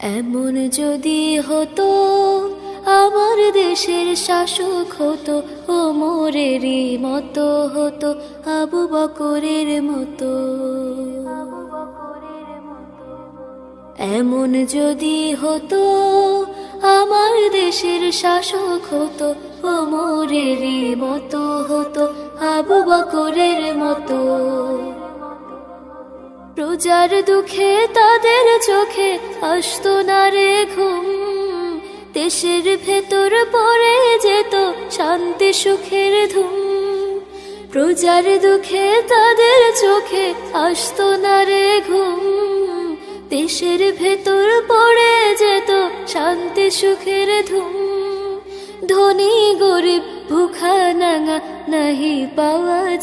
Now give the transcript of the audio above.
এমন যদি হতো আমার দেশের শাসক হতো ওমরেরই মতো হতো, আবু বকরের মতো। এমন যদি হতো আমার দেশের শাসক হতো ওমরেরই মতো হতো, আবু বকরের মতো। প্রজার দুঃখে তাদের চোখে আসতো না রে ঘুম, দেশের ভেতর পড়ে যেত শান্তি সুখের ধুম। প্রজার দুঃখে তাদের চোখে আসতো না রে ঘুম, দেশের ভেতর পড়ে যেত শান্তি সুখের ধুম। ধনী গরিব ভুখা নাঙা নাহি পাওয়া